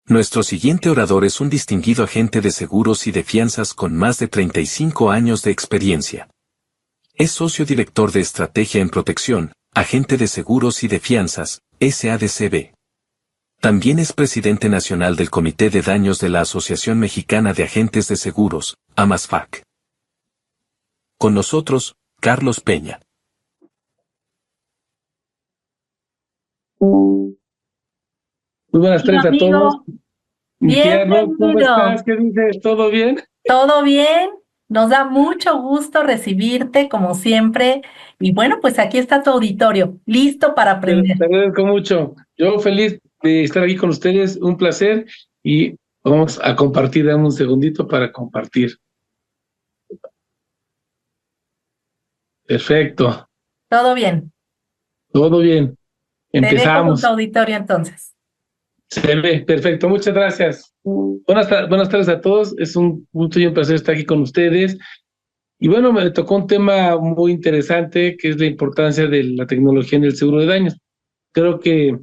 Nuestro siguiente orador es un distinguido agente de seguros y de fianzas con más de 35 años de experiencia. Es socio director de estrategia en protección, agente de seguros y de fianzas, SADCB. También es presidente nacional del Comité de Daños de la Asociación Mexicana de Agentes de Seguros, AMASFAC. Con nosotros, Carlos Peña. Muy buenas Hola, tardes a todos. amigo. Mi tía Rob, ¿cómo Bienvenido. estás? ¿Qué dices? ¿Todo bien? ¿Todo bien? Nos da mucho gusto recibirte, como siempre. Y bueno, pues aquí está tu auditorio, listo para Te aprender. agradezco mucho. Yo feliz de estar aquí con ustedes, un placer, y vamos a compartir, dame un segundito para compartir. Perfecto, ¿Todo bien? todo bien. Te dejo con tu Empezamos. auditorio entonces. Se ve, perfecto, muchas gracias. Buenas tardes a todos, es un gusto y un placer estar aquí con ustedes. Y bueno, me tocó un tema muy interesante, que es la importancia de la tecnología en el seguro de daños. Creo que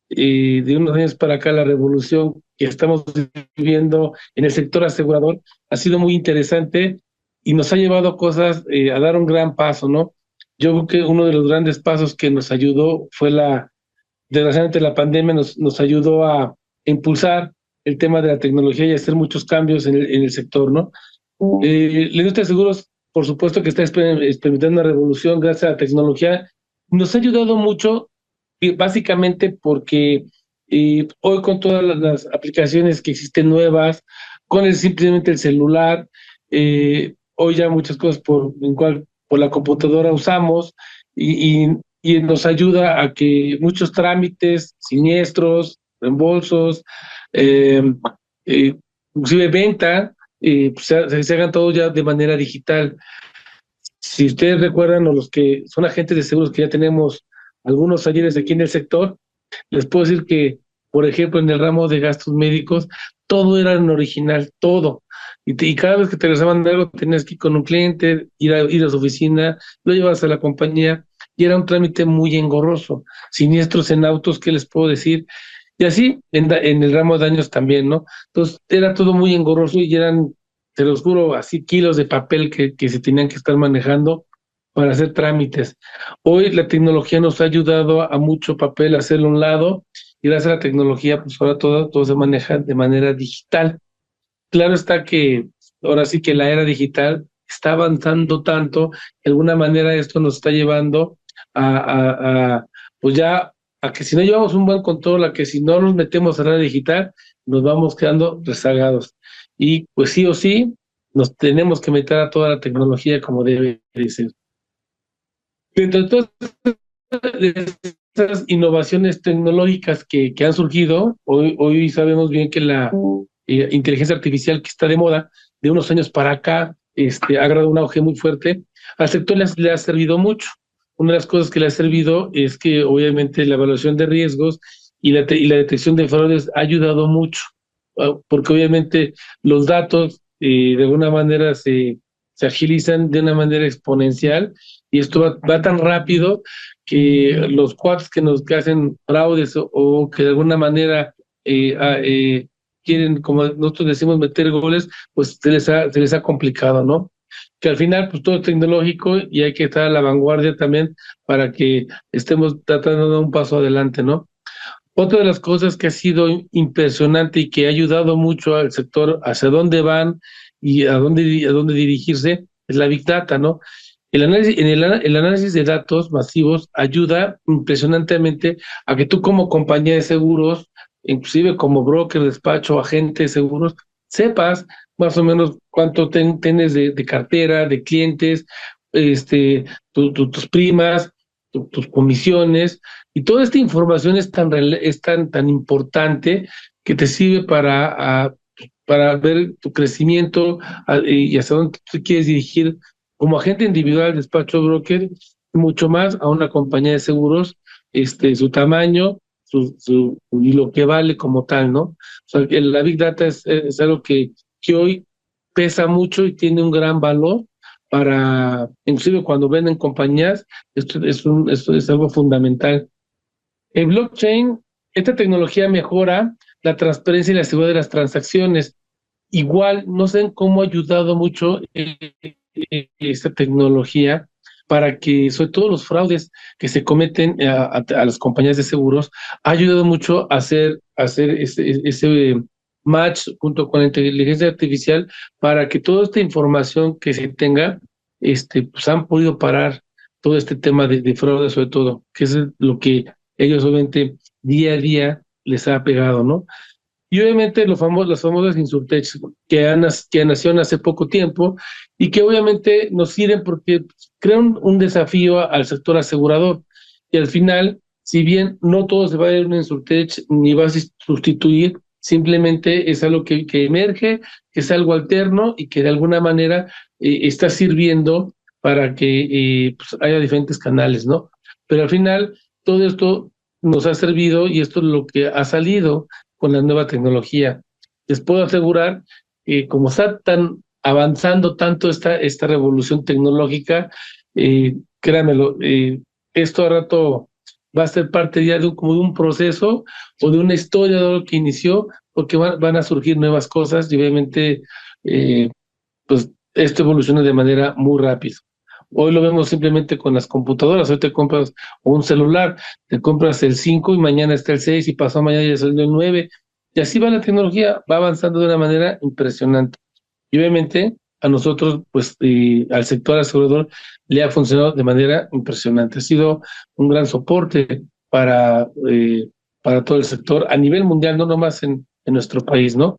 de unos años para acá la revolución que estamos viviendo en el sector asegurador ha sido muy interesante y nos ha llevado a cosas, a dar un gran paso, ¿no? Yo creo que uno de los grandes pasos que nos ayudó fue desgraciadamente la pandemia nos ayudó a impulsar el tema de la tecnología y a hacer muchos cambios en el sector, ¿no? La industria de seguros, por supuesto que está experimentando una revolución gracias a la tecnología. Nos ha ayudado mucho, básicamente porque hoy con todas las aplicaciones que existen nuevas, con simplemente el celular, hoy ya muchas cosas por la computadora usamos y nos ayuda a que muchos trámites, siniestros, reembolsos, eh, inclusive venta, pues se hagan todo ya de manera digital. Si ustedes recuerdan, o los que son agentes de seguros que ya tenemos algunos ayeres aquí en el sector, les puedo decir que, por ejemplo, en el ramo de gastos médicos, todo era en original, todo. Y cada vez que te regresaban de algo, tenías que ir con un cliente, ir a su oficina, lo llevas a la compañía, y era un trámite muy engorroso. Siniestros en autos, ¿qué les puedo decir? Y así en el ramo de daños también, ¿no? Entonces era todo muy engorroso y eran, te los juro, así kilos de papel que se tenían que estar manejando para hacer trámites. Hoy la tecnología nos ha ayudado a mucho papel a hacerlo a un lado y gracias a la tecnología, pues ahora todo se maneja de manera digital. Claro está que ahora sí que la era digital está avanzando tanto, de alguna manera esto nos está llevando pues ya a que si no llevamos un buen control, a que si no nos metemos a la era digital, nos vamos quedando rezagados. Y pues sí o sí, nos tenemos que meter a toda la tecnología como debe de ser. Dentro de todas esas innovaciones tecnológicas que han surgido, hoy sabemos bien que la inteligencia artificial que está de moda, de unos años para acá, ha agarrado un auge muy fuerte, al sector le ha servido mucho. Una de las cosas que le ha servido es que obviamente la evaluación de riesgos y la detección de fraudes ha ayudado mucho, porque obviamente los datos de alguna manera se agilizan de una manera exponencial y esto va tan rápido que los quads que hacen fraudes o que de alguna manera quieren, como nosotros decimos, meter goles, pues se les ha complicado, ¿no? Que al final, pues todo es tecnológico y hay que estar a la vanguardia también para que estemos tratando de dar un paso adelante, ¿no? Otra de las cosas que ha sido impresionante y que ha ayudado mucho al sector hacia dónde van y a dónde dirigirse es la Big Data, ¿no? El análisis de datos masivos ayuda impresionantemente a que tú como compañía de seguros, inclusive como broker, despacho, agente de seguros, sepas más o menos cuánto tienes de cartera, de clientes, tus primas, tus comisiones, y toda esta información es tan importante que te sirve para ver tu crecimiento y hacia dónde tú quieres dirigir como agente individual, despacho broker, mucho más a una compañía de seguros, su tamaño, y lo que vale como tal, ¿no? O sea, que la Big Data es algo que hoy pesa mucho y tiene un gran valor inclusive cuando venden compañías, esto es algo fundamental. El blockchain, esta tecnología mejora la transparencia y la seguridad de las transacciones. Igual, no sé cómo ha ayudado mucho esta tecnología para que, sobre todo los fraudes que se cometen a las compañías de seguros, ha ayudado mucho a hacer ese match junto con la inteligencia artificial para que toda esta información que se tenga, pues han podido parar todo este tema de fraude, sobre todo, que es lo que ellos obviamente día a día les ha pegado, ¿no? Y obviamente las famosas Insurtech que nacieron hace poco tiempo y que obviamente nos sirven porque crean un desafío al sector asegurador. Y al final, si bien no todo se va a ir a una Insurtech ni va a sustituir, simplemente es algo que emerge, que es algo alterno y que de alguna manera está sirviendo para que pues haya diferentes canales, ¿no? Pero al final, todo esto nos ha servido y esto es lo que ha salido con la nueva tecnología. Les puedo asegurar que como está tan avanzando tanto esta revolución tecnológica, créanmelo, esto a rato va a ser parte ya como de un proceso o de una historia de lo que inició, porque van a surgir nuevas cosas y obviamente pues esto evoluciona de manera muy rápida. Hoy lo vemos simplemente con las computadoras. Hoy te compras un celular, te compras el 5 y mañana está el 6 y pasado mañana ya salió el 9. Y así va la tecnología, va avanzando de una manera impresionante. Y obviamente a nosotros, pues al sector asegurador, le ha funcionado de manera impresionante. Ha sido un gran soporte para todo el sector a nivel mundial, no nomás en nuestro país, ¿no?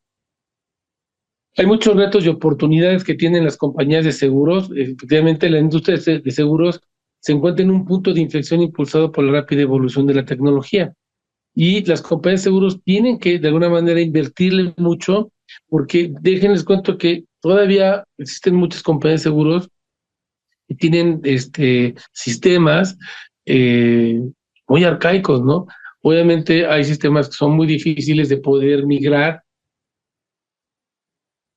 Hay muchos retos y oportunidades que tienen las compañías de seguros. Efectivamente, la industria de seguros se encuentra en un punto de inflexión impulsado por la rápida evolución de la tecnología. Y las compañías de seguros tienen que, de alguna manera, invertirle mucho, porque déjenles cuento que todavía existen muchas compañías de seguros que tienen sistemas eh, muy arcaicos, ¿no? Obviamente hay sistemas que son muy difíciles de poder migrar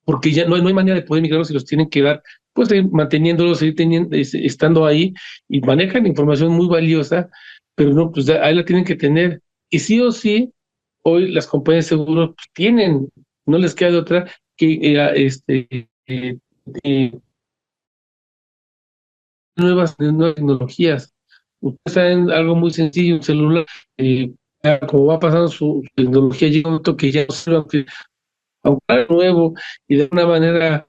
porque ya no hay manera de poder migrarlos y los tienen que dar, pues manteniéndolos, seguir teniendo, estando ahí y manejan información muy valiosa, pero no, pues ahí la tienen que tener. Y sí o sí, hoy las compañías de seguros pues, tienen, no les queda de otra que nuevas tecnologías. Ustedes saben algo muy sencillo, un celular, como va pasando su tecnología, llega un momento que ya no sirve, aunque nuevo y de alguna manera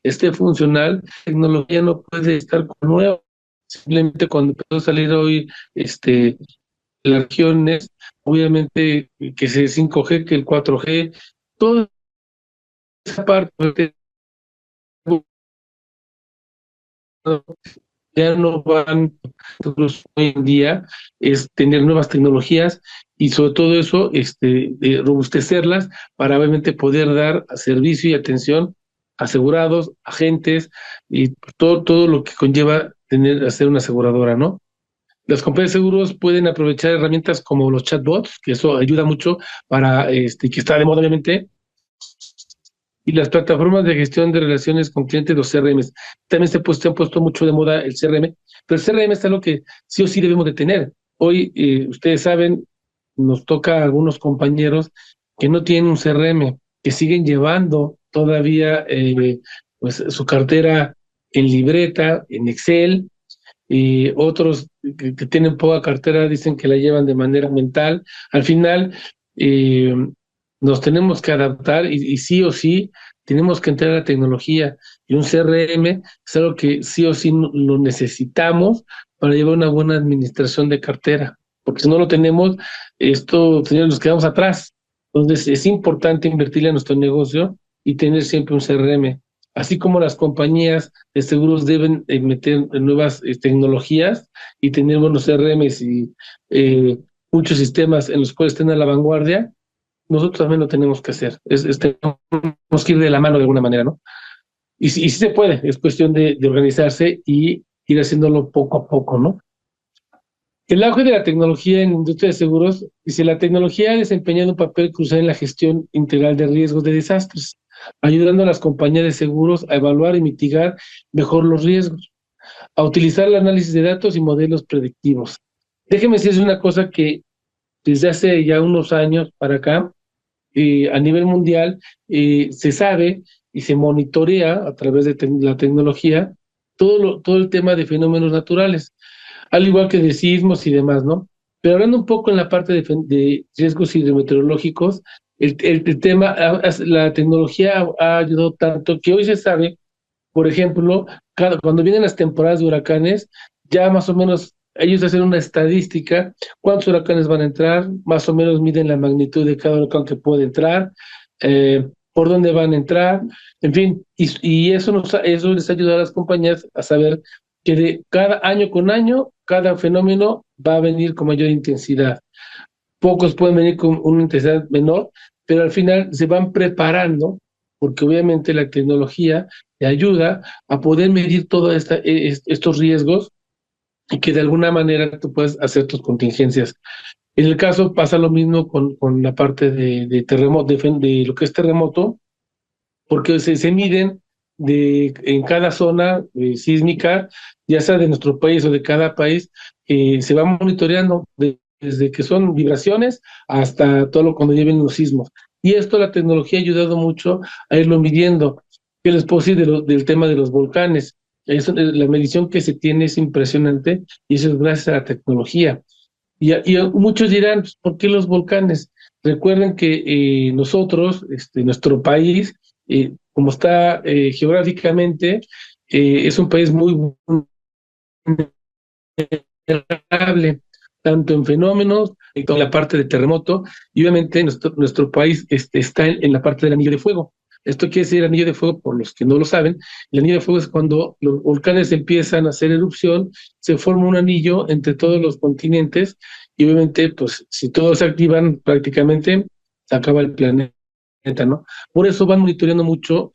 esté funcional, la tecnología no puede estar con nuevo. Simplemente cuando empezó a salir hoy las regiones, obviamente que es el 5G, que el 4G, toda esa parte ya no van, nosotros hoy en día es tener nuevas tecnologías y sobre todo eso, de robustecerlas para obviamente poder dar servicio y atención a asegurados, agentes y todo lo que conlleva hacer una aseguradora, ¿no? Las compañías de seguros pueden aprovechar herramientas como los chatbots, que eso ayuda mucho para, que está de moda obviamente, y las plataformas de gestión de relaciones con clientes, los CRMs. También se han puesto mucho de moda el CRM, pero el CRM es algo que sí o sí debemos de tener. Hoy, ustedes saben, nos toca a algunos compañeros que no tienen un CRM, que siguen llevando todavía pues su cartera en libreta, en Excel, y otros que tienen poca cartera dicen que la llevan de manera mental. Al final, eh, nos tenemos que adaptar y sí o sí tenemos que entrar a la tecnología. Y un CRM es algo que sí o sí lo necesitamos para llevar una buena administración de cartera. Porque si no lo tenemos, esto, señores, nos quedamos atrás. Entonces, es importante invertirle a nuestro negocio y tener siempre un CRM. Así como las compañías de seguros deben meter nuevas tecnologías y tener buenos CRMs y muchos sistemas en los cuales estén a la vanguardia, nosotros también lo tenemos que hacer. Tenemos que ir de la mano de alguna manera, ¿no? Y sí se puede, es cuestión de organizarse y ir haciéndolo poco a poco, ¿no? El auge de la tecnología en la industria de seguros, dice, la tecnología ha desempeñado un papel crucial en la gestión integral de riesgos de desastres, ayudando a las compañías de seguros a evaluar y mitigar mejor los riesgos, a utilizar el análisis de datos y modelos predictivos. Déjeme decirles una cosa que desde hace ya unos años para acá, a nivel mundial se sabe y se monitorea a través de la tecnología todo el tema de fenómenos naturales, al igual que de sismos y demás, ¿no? Pero hablando un poco en la parte de riesgos hidrometeorológicos, el tema, la tecnología ha ayudado tanto que hoy se sabe, por ejemplo, cuando vienen las temporadas de huracanes, ya más o menos ellos hacen una estadística, cuántos huracanes van a entrar, más o menos miden la magnitud de cada huracán que puede entrar, por dónde van a entrar, en fin, y eso les ayuda a las compañías a saber que de cada año con año, cada fenómeno va a venir con mayor intensidad. Pocos pueden venir con una intensidad menor, pero al final se van preparando, porque obviamente la tecnología te ayuda a poder medir todos estos riesgos y que de alguna manera tú puedes hacer tus contingencias. En el caso pasa lo mismo con la parte de terremoto, de lo que es terremoto, porque se miden en cada zona sísmica, ya sea de nuestro país o de cada país, se va monitoreando desde que son vibraciones hasta todo lo cuando lleven los sismos. Y esto la tecnología ha ayudado mucho a irlo midiendo. ¿Qué les puedo decir del tema de los volcanes? La medición que se tiene es impresionante y eso es gracias a la tecnología. Y muchos dirán, pues, ¿por qué los volcanes? Recuerden que nosotros, nuestro país, como está geográficamente, es un país muy vulnerable, tanto en fenómenos, en la parte de terremoto, y obviamente nuestro país está en la parte del anillo de fuego. Esto quiere decir el anillo de fuego, por los que no lo saben, el anillo de fuego es cuando los volcanes empiezan a hacer erupción, se forma un anillo entre todos los continentes, y obviamente, pues, si todos se activan prácticamente, se acaba el planeta, ¿no? Por eso van monitoreando mucho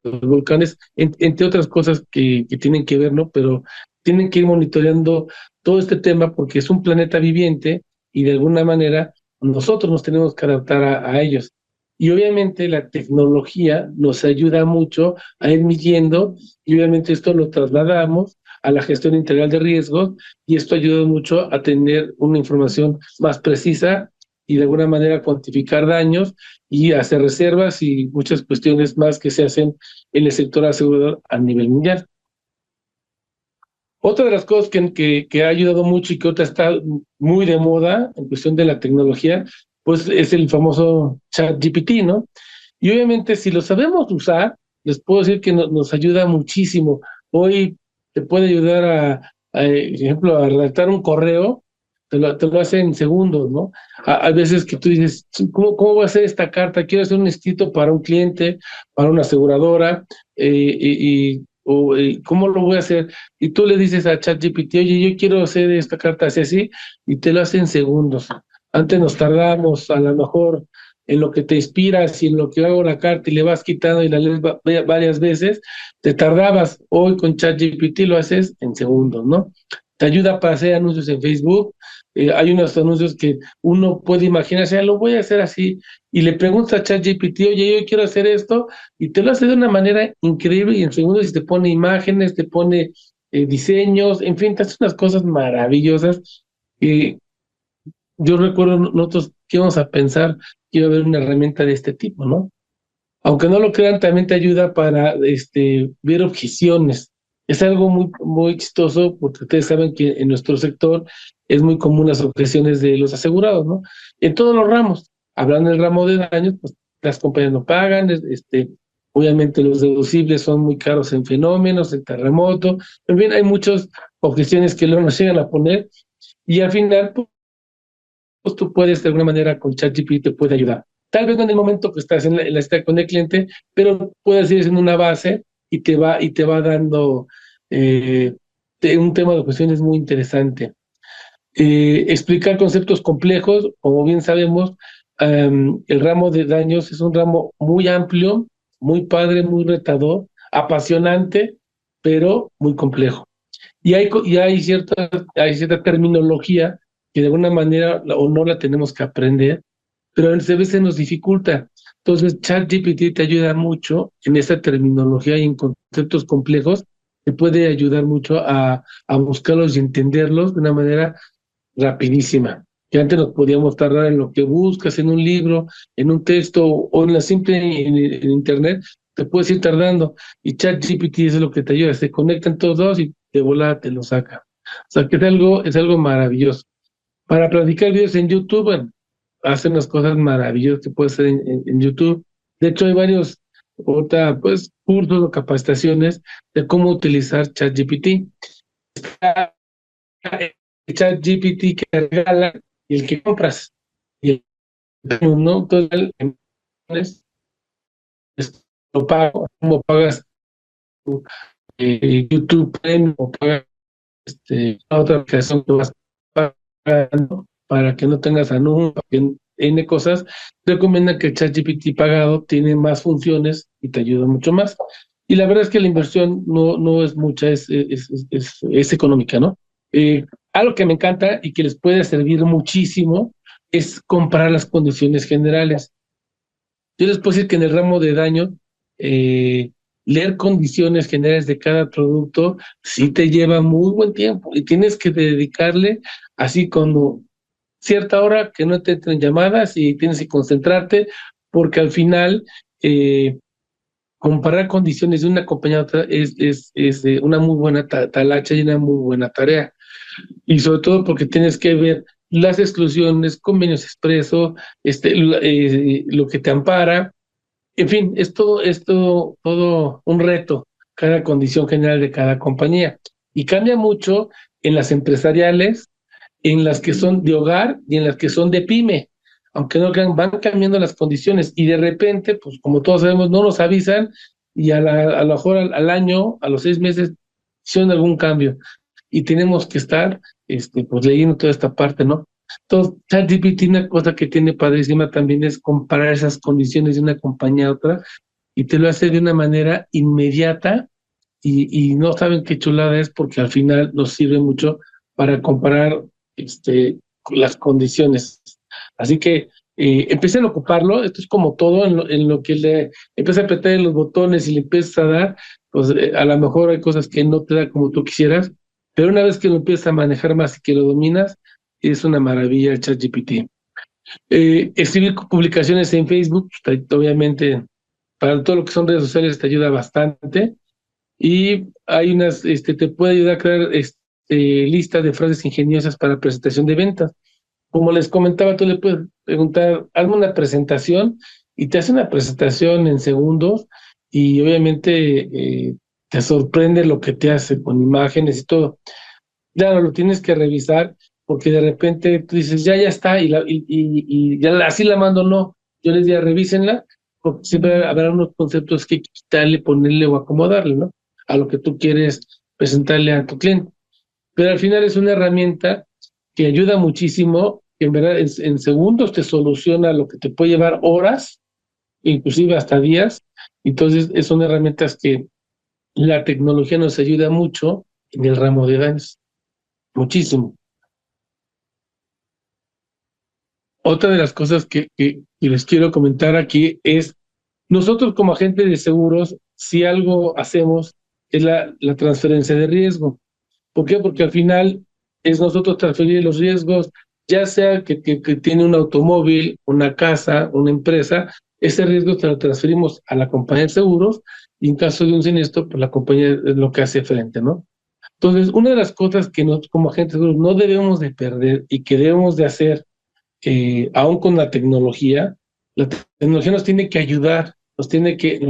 los volcanes, entre otras cosas que tienen que ver, ¿no? Pero tienen que ir monitoreando todo este tema porque es un planeta viviente y de alguna manera nosotros nos tenemos que adaptar a ellos. Y obviamente la tecnología nos ayuda mucho a ir midiendo y obviamente esto lo trasladamos a la gestión integral de riesgos y esto ayuda mucho a tener una información más precisa y de alguna manera cuantificar daños y hacer reservas y muchas cuestiones más que se hacen en el sector asegurador a nivel mundial. Otra de las cosas que ha ayudado mucho y que ahorita está muy de moda en cuestión de la tecnología, pues es el famoso ChatGPT, ¿no? Y obviamente si lo sabemos usar, les puedo decir que nos ayuda muchísimo. Hoy te puede ayudar por ejemplo, a redactar un correo, te lo hace en segundos, ¿no? Hay veces que tú dices, ¿cómo voy a hacer esta carta? Quiero hacer un escrito para un cliente, para una aseguradora, ¿cómo lo voy a hacer? Y tú le dices a ChatGPT, oye, yo quiero hacer esta carta así, y te lo hace en segundos. Antes nos tardamos a lo mejor en lo que te inspiras y en lo que hago la carta y le vas quitando y la lees varias veces, te tardabas. Hoy con ChatGPT lo haces en segundos, ¿no? Te ayuda para hacer anuncios en Facebook. Hay unos anuncios que uno puede imaginarse, lo voy a hacer así, y le preguntas a ChatGPT, oye, yo quiero hacer esto, y te lo hace de una manera increíble, y en segundos te pone imágenes, te pone diseños, en fin, te hace unas cosas maravillosas. Yo recuerdo nosotros que íbamos a pensar que iba a haber una herramienta de este tipo, ¿no? Aunque no lo crean, también te ayuda para ver objeciones. Es algo muy, muy chistoso porque ustedes saben que en nuestro sector es muy común las objeciones de los asegurados, ¿no? En todos los ramos. Hablando del ramo de daños, pues las compañías no pagan, obviamente los deducibles son muy caros en fenómenos, en terremoto, en fin, hay muchas objeciones que luego nos llegan a poner y al final, pues tú puedes de alguna manera con ChatGPT te puede ayudar. Tal vez no en el momento que estás en la cita con el cliente, pero puedes ir haciendo una base y te va dando un tema de cuestiones muy interesante. Explicar conceptos complejos, como bien sabemos, el ramo de daños es un ramo muy amplio, muy padre, muy retador, apasionante, pero muy complejo. Y hay cierta terminología que de alguna manera o no la tenemos que aprender, pero a veces nos dificulta. Entonces, ChatGPT te ayuda mucho en esa terminología y en conceptos complejos, te puede ayudar mucho a buscarlos y entenderlos de una manera rapidísima. que antes nos podíamos tardar en lo que buscas, en un libro, en un texto o en la simple en internet, te puedes ir tardando. Y ChatGPT es lo que te ayuda, se conectan todos dos y de volada te lo saca. O sea que es algo maravilloso. Para platicar videos en YouTube, bueno, hace unas cosas maravillosas que puedes hacer en YouTube. De hecho, hay varios ahorita, pues, cursos o capacitaciones de cómo utilizar ChatGPT. El ChatGPT que regala y el que compras. Y el no, entonces lo pago, como pagas tu, YouTube Premium o pagas otra aplicación que vas pagando para que no tengas anuncios, N cosas, recomiendan que el ChatGPT pagado tiene más funciones y te ayuda mucho más. Y la verdad es que la inversión no es mucha, es económica, ¿no? Algo que me encanta y que les puede servir muchísimo es comparar las condiciones generales. Yo les puedo decir que en el ramo de daño, leer condiciones generales de cada producto sí te lleva muy buen tiempo y tienes que dedicarle así como cierta hora que no te entren llamadas y tienes que concentrarte porque al final comparar condiciones de una compañía a otra es una muy buena talacha y una muy buena tarea. Y sobre todo porque tienes que ver las exclusiones, convenios expreso, lo que te ampara, en fin, todo un reto, cada condición general de cada compañía. Y cambia mucho en las empresariales, en las que son de hogar y en las que son de pyme. Aunque no crean, van cambiando las condiciones y de repente, pues como todos sabemos, no nos avisan y a lo mejor al año, a los 6 meses, hicieron algún cambio y tenemos que estar pues leyendo toda esta parte, ¿no? Entonces, ChatGPT, una cosa que tiene padrísima también es comparar esas condiciones de una compañía a otra y te lo hace de una manera inmediata y no saben qué chulada es porque al final nos sirve mucho para comparar las condiciones. Así que empiecen a ocuparlo, esto es como todo en lo que le empieza a apretar en los botones y le empiezas a dar, pues a lo mejor hay cosas que no te da como tú quisieras, pero una vez que lo empiezas a manejar más y que lo dominas, es una maravilla el ChatGPT. Escribir publicaciones en Facebook, obviamente, para todo lo que son redes sociales te ayuda bastante. Y hay te puede ayudar a crear listas de frases ingeniosas para presentación de ventas. Como les comentaba, tú le puedes preguntar, hazme una presentación y te hace una presentación en segundos y obviamente te sorprende lo que te hace con imágenes y todo. Claro, lo tienes que revisar porque de repente tú dices, ya está, y ya así la mando, no. Yo les diría, revísenla, porque siempre habrá unos conceptos que quitarle, ponerle o acomodarle, ¿no? A lo que tú quieres presentarle a tu cliente. Pero al final es una herramienta que ayuda muchísimo, que en verdad en segundos te soluciona lo que te puede llevar horas, inclusive hasta días. Entonces, son herramientas que la tecnología nos ayuda mucho en el ramo de daños, muchísimo. Otra de las cosas que les quiero comentar aquí es, nosotros como agentes de seguros, si algo hacemos, es la transferencia de riesgo. ¿Por qué? Porque al final es nosotros transferir los riesgos, ya sea que tiene un automóvil, una casa, una empresa, ese riesgo se lo transferimos a la compañía de seguros y en caso de un siniestro, pues la compañía es lo que hace frente, ¿no? Entonces, una de las cosas que nosotros como agentes de seguros no debemos de perder y que debemos de hacer, aún con la tecnología nos tiene que ayudar, nos tiene que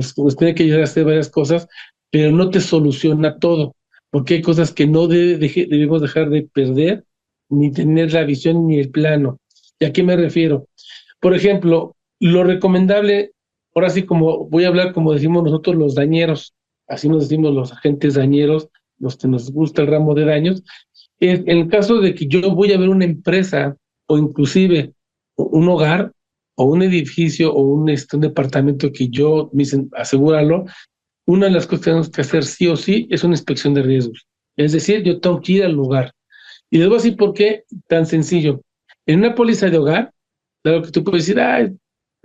ayudar a hacer varias cosas, pero no te soluciona todo porque hay cosas que no debemos dejar de perder, ni tener la visión ni el plano. ¿Y a qué me refiero? Por ejemplo, lo recomendable, ahora sí como voy a hablar como decimos nosotros los dañeros, así nos decimos los agentes dañeros, los que nos gusta el ramo de daños, es en el caso de que yo voy a ver una empresa o inclusive un hogar o un edificio o un departamento que yo me dicen asegúralo, una de las cosas que tenemos que hacer sí o sí es una inspección de riesgos. Es decir, yo tengo que ir al lugar. Y les voy a decir por qué tan sencillo. En una póliza de hogar, claro que tú puedes decir,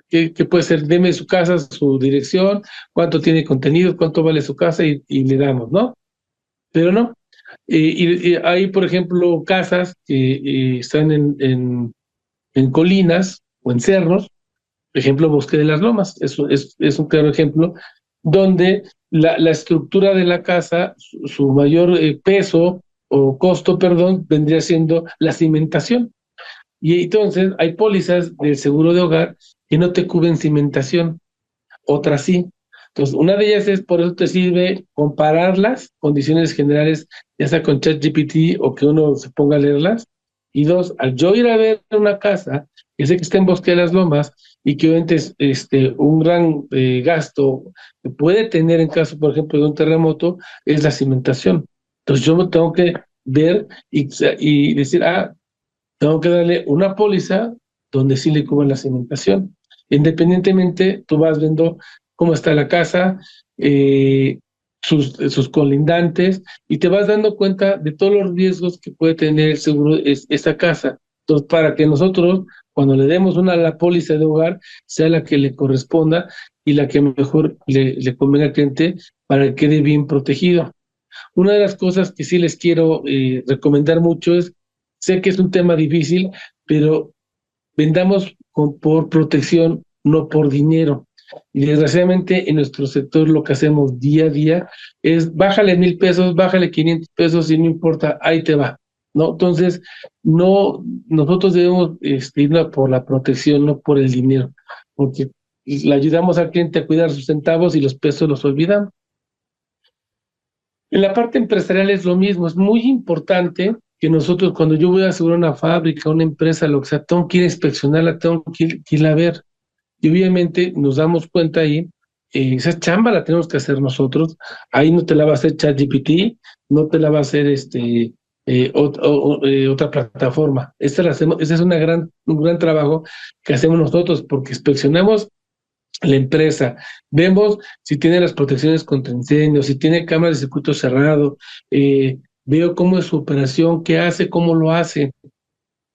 ¿qué puede ser? Deme su casa, su dirección, cuánto tiene contenido, cuánto vale su casa y le damos, ¿no? Pero no. Y hay, por ejemplo, casas que están en colinas o en cerros, por ejemplo, Bosque de las Lomas, eso es un claro ejemplo, donde la estructura de la casa, su mayor peso o costo, perdón, vendría siendo la cimentación. Y entonces hay pólizas del seguro de hogar que no te cubren cimentación, otras sí. Entonces, una de ellas es, por eso te sirve comparar las condiciones generales, ya sea con ChatGPT o que uno se ponga a leerlas. Y dos, al yo ir a ver una casa, que sé que está en Bosque de las Lomas y que obviamente es un gran gasto que puede tener en caso, por ejemplo, de un terremoto, es la cimentación. Entonces, yo me tengo que ver y decir, tengo que darle una póliza donde sí le cubra la cimentación. Independientemente, tú vas viendo cómo está la casa, sus colindantes, y te vas dando cuenta de todos los riesgos que puede tener el seguro esa casa. Entonces, para que nosotros, cuando le demos la póliza de hogar, sea la que le corresponda y la que mejor le convenga al cliente para que quede bien protegido. Una de las cosas que sí les quiero recomendar mucho es, sé que es un tema difícil, pero vendamos por protección, no por dinero. Y desgraciadamente en nuestro sector lo que hacemos día a día es bájale 1,000 pesos, bájale 500 pesos y no importa, ahí te va, ¿no? Entonces, nosotros debemos ir por la protección, no por el dinero, porque le ayudamos al cliente a cuidar sus centavos y los pesos los olvidamos. En la parte empresarial es lo mismo, es muy importante que nosotros cuando yo voy a asegurar una fábrica, una empresa, lo que sea, tengo que ir a inspeccionarla, tengo que ir a ver. Y obviamente nos damos cuenta ahí, esa chamba la tenemos que hacer nosotros, ahí no te la va a hacer ChatGPT, no te la va a hacer otra plataforma. Ese es un gran trabajo que hacemos nosotros porque inspeccionamos la empresa, vemos si tiene las protecciones contra incendios, si tiene cámaras de circuito cerrado, veo cómo es su operación, qué hace, cómo lo hace.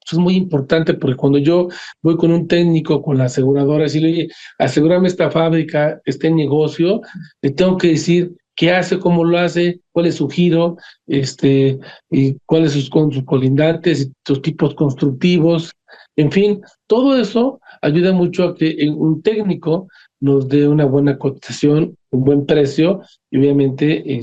Eso es muy importante porque cuando yo voy con un técnico, con la aseguradora, decirle, oye, asegúrame esta fábrica, este negocio, le tengo que decir qué hace, cómo lo hace, cuál es su giro, y cuáles con sus colindantes, y sus tipos constructivos, en fin, todo eso ayuda mucho a que un técnico nos dé una buena cotización, un buen precio y obviamente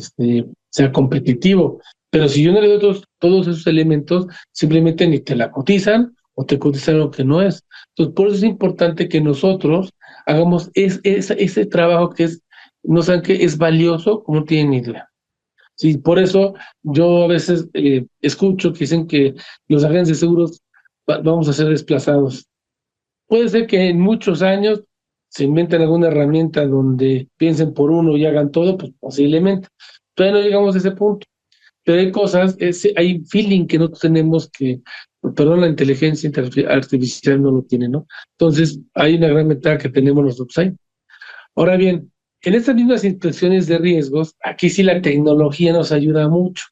sea competitivo. Pero si yo no le doy todos esos elementos, simplemente ni te la cotizan o te cotizan lo que no es. Entonces, por eso es importante que nosotros hagamos ese trabajo que no saben que es valioso, como no tienen ni idea. Sí, por eso yo a veces escucho que dicen que los agentes de seguros vamos a ser desplazados. Puede ser que en muchos años se inventen alguna herramienta donde piensen por uno y hagan todo, pues posiblemente. Todavía no llegamos a ese punto. Pero hay cosas, hay feeling que nosotros tenemos que, perdón, la inteligencia artificial no lo tiene, ¿no? Entonces, hay una gran ventaja que tenemos nosotros ahí. Ahora bien, en estas mismas inspecciones de riesgos, aquí sí la tecnología nos ayuda mucho.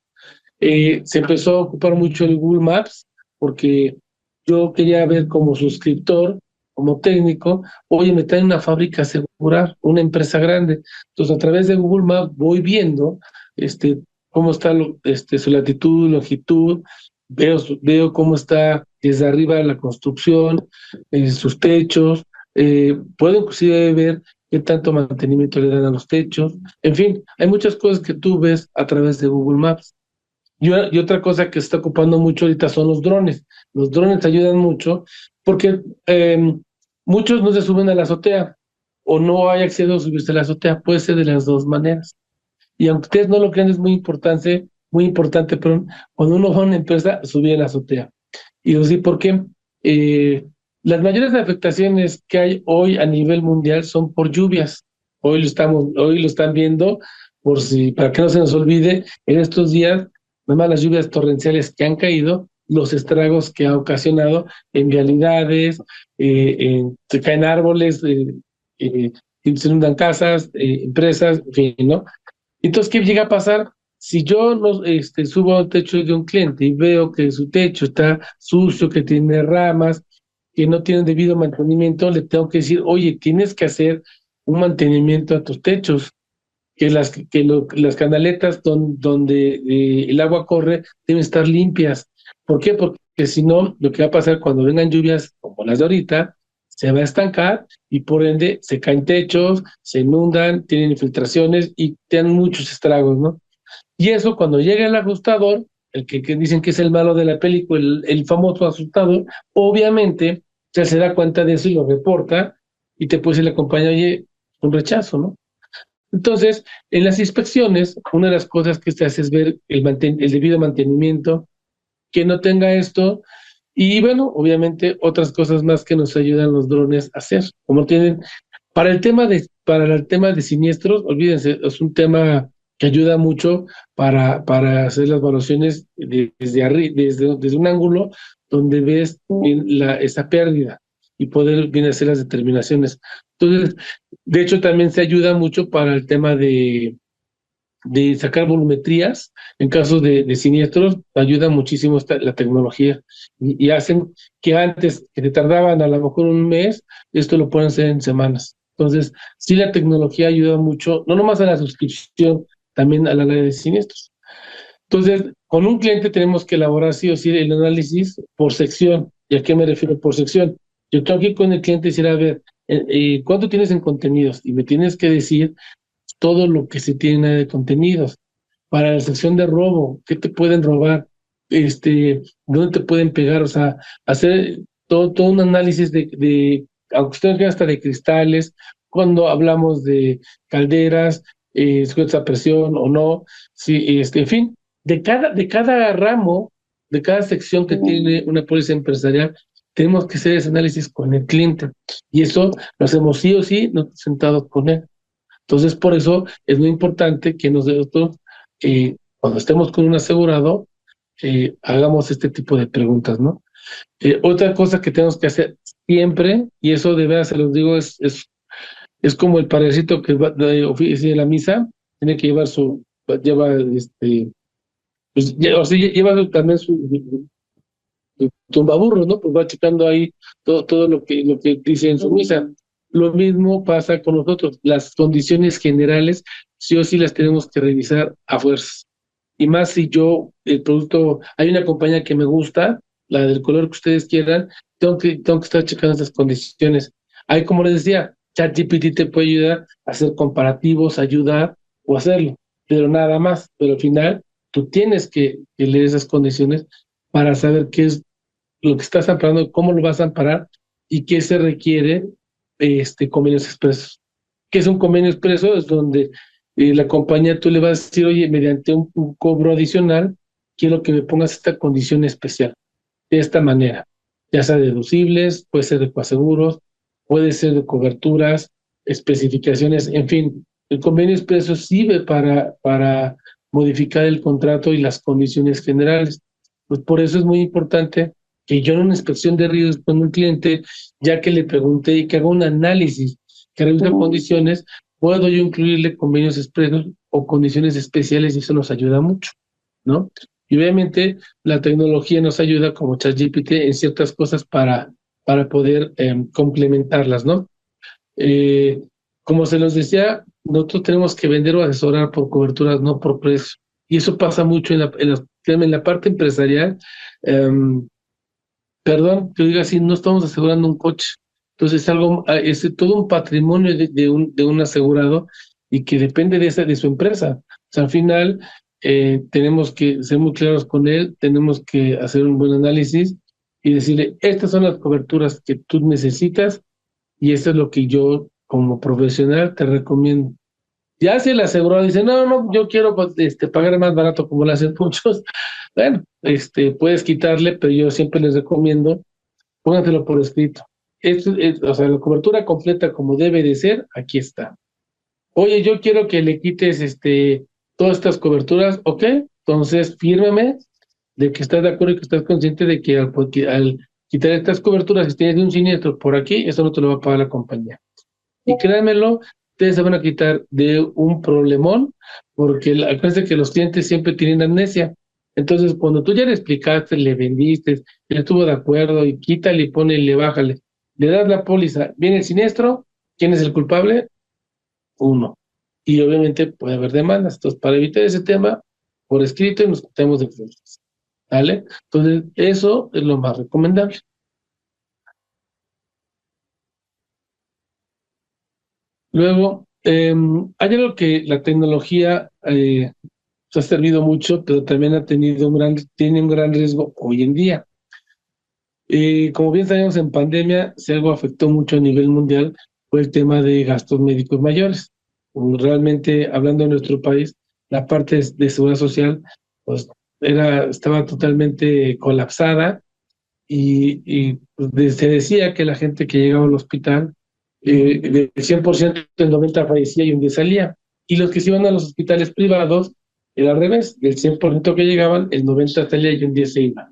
Se empezó a ocupar mucho el Google Maps, porque yo quería ver como suscriptor, como técnico, oye, me traen una fábrica a asegurar, una empresa grande. Entonces, a través de Google Maps voy viendo cómo está su latitud, longitud, veo cómo está desde arriba la construcción, sus techos, puedo inclusive ver qué tanto mantenimiento le dan a los techos. En fin, hay muchas cosas que tú ves a través de Google Maps. Y otra cosa que se está ocupando mucho ahorita son los drones. Los drones ayudan mucho porque muchos no se suben a la azotea o no hay acceso a subirse a la azotea. Puede ser de las dos maneras. Y aunque ustedes no lo crean, es muy importante, pero cuando uno va a una empresa, subir a la azotea. Y les digo, ¿por qué? Las mayores afectaciones que hay hoy a nivel mundial son por lluvias. Hoy lo están viendo, para que no se nos olvide, en estos días, nada más las lluvias torrenciales que han caído, los estragos que ha ocasionado en vialidades, se caen árboles, se inundan casas, empresas, en fin, ¿no? Entonces, ¿qué llega a pasar? Si yo no, subo al techo de un cliente y veo que su techo está sucio, que tiene ramas, que no tiene debido mantenimiento, le tengo que decir, oye, tienes que hacer un mantenimiento a tus techos, que las canaletas donde el agua corre deben estar limpias. ¿Por qué? Porque que si no, lo que va a pasar cuando vengan lluvias como las de ahorita, se va a estancar y por ende se caen techos, se inundan, tienen infiltraciones y tienen muchos estragos, ¿no? Y eso cuando llega el ajustador, el que dicen que es el malo de la película, el famoso ajustador, obviamente ya se da cuenta de eso y lo reporta y te puede decir la compañía, oye, un rechazo, ¿no? Entonces, en las inspecciones, una de las cosas que se hace es ver el debido mantenimiento, que no tenga esto, y bueno, obviamente otras cosas más que nos ayudan los drones a hacer, como tienen, para el tema de siniestros, olvídense, es un tema que ayuda mucho para hacer las evaluaciones desde arriba, desde un ángulo donde ves esa pérdida y poder bien hacer las determinaciones. Entonces, de hecho, también se ayuda mucho para el tema de sacar volumetrías en caso de siniestros, ayuda muchísimo la tecnología y hacen que antes, que te tardaban a lo mejor un mes, esto lo pueden hacer en semanas. Entonces, sí, la tecnología ayuda mucho, no nomás a la suscripción, también a la área de siniestros. Entonces, con un cliente tenemos que elaborar sí o sí el análisis por sección. ¿Y a qué me refiero por sección? Yo tengo que ir con el cliente y decir, a ver, ¿cuánto tienes en contenidos? Y me tienes que decir todo lo que se tiene de contenidos. Para la sección de robo, ¿qué te pueden robar? ¿Dónde te pueden pegar? O sea, hacer todo un análisis aunque ustedes vean hasta de cristales, cuando hablamos de calderas, sujetas a presión o no, sí, en fin, de cada ramo, de cada sección que tiene una póliza empresarial, tenemos que hacer ese análisis con el cliente. Y eso lo hacemos sí o sí, no sentados con él. Entonces, por eso es muy importante que nosotros, cuando estemos con un asegurado, hagamos este tipo de preguntas, ¿no? Otra cosa que tenemos que hacer siempre, y eso de veras se los digo, es como el padrecito que va de la misa, tiene que lleva, pues, o sea, lleva también su tumbaburros, ¿no? Pues va checando ahí todo lo que dice en su misa. Lo mismo pasa con nosotros. Las condiciones generales, sí o sí las tenemos que revisar a fuerzas. Y más si el producto, hay una compañía que me gusta, la del color que ustedes quieran, tengo que estar checando esas condiciones. Ahí, como les decía, ChatGPT te puede ayudar a hacer comparativos, ayudar o hacerlo, pero nada más. Pero al final, tú tienes que leer esas condiciones para saber qué es lo que estás amparando, cómo lo vas a amparar y qué se requiere convenios expresos. ¿Qué es un convenio expreso? Es donde la compañía tú le vas a decir, oye, mediante un cobro adicional, quiero que me pongas esta condición especial, de esta manera, ya sea deducibles, puede ser de coaseguros, puede ser de coberturas, especificaciones, en fin, el convenio expreso sirve para modificar el contrato y las condiciones generales. Pues por eso es muy importante que yo en una inspección de riesgos con un cliente, ya que le pregunté y que haga un análisis, que revise condiciones, puedo yo incluirle convenios expresos o condiciones especiales y eso nos ayuda mucho, ¿no? Y obviamente la tecnología nos ayuda como ChatGPT en ciertas cosas para poder complementarlas, ¿no? Eh, Como se los decía, nosotros tenemos que vender o asesorar por coberturas, no por precio. Y eso pasa mucho en la parte empresarial. Perdón, que diga así, no estamos asegurando un coche. Entonces es todo un patrimonio de un asegurado y que depende de su empresa. O sea, al final tenemos que ser muy claros con él, tenemos que hacer un buen análisis y decirle, estas son las coberturas que tú necesitas y esto es lo que yo como profesional te recomiendo. Ya si el asegurado dice, no, no, yo quiero pues, pagar más barato como lo hacen muchos, bueno, puedes quitarle, pero yo siempre les recomiendo, pónganselo por escrito. O sea, la cobertura completa como debe de ser, aquí está. Oye, yo quiero que le quites todas estas coberturas, ¿ok? Entonces, fírmame de que estás de acuerdo y que estás consciente de que al quitar estas coberturas, si tienes un siniestro por aquí, eso no te lo va a pagar la compañía. Y créanmelo, ustedes se van a quitar de un problemón, porque acuérdense que los clientes siempre tienen amnesia. Entonces, cuando tú ya le explicaste, le vendiste, él estuvo de acuerdo y quítale y ponele, bájale, le das la póliza, viene el siniestro, ¿quién es el culpable? Uno. Y obviamente puede haber demandas. Entonces, para evitar ese tema, por escrito y nos quitamos de problemas. ¿vale? Entonces, eso es lo más recomendable. Luego, hay algo que la tecnología ha servido mucho, pero también tiene un gran riesgo hoy en día. Como bien sabemos, en pandemia, si algo afectó mucho a nivel mundial, fue el tema de gastos médicos mayores. Realmente, hablando de nuestro país, la parte de seguridad social, pues, estaba totalmente colapsada y pues, se decía que la gente que llegaba al hospital, del 100%, el 90 fallecía y un día salía. Y los que se iban a los hospitales privados, era al revés, del 100% que llegaban, el 90 salía y un día se iba.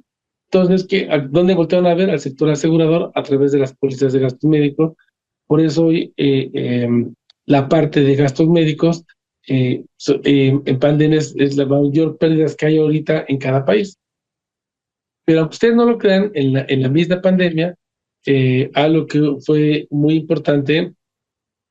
Entonces, ¿dónde voltearon a ver? Al sector asegurador a través de las pólizas de gastos médicos. Por eso hoy la parte de gastos médicos en pandemia es la mayor pérdida que hay ahorita en cada país. Pero aunque ustedes no lo crean, en la misma pandemia, algo que fue muy importante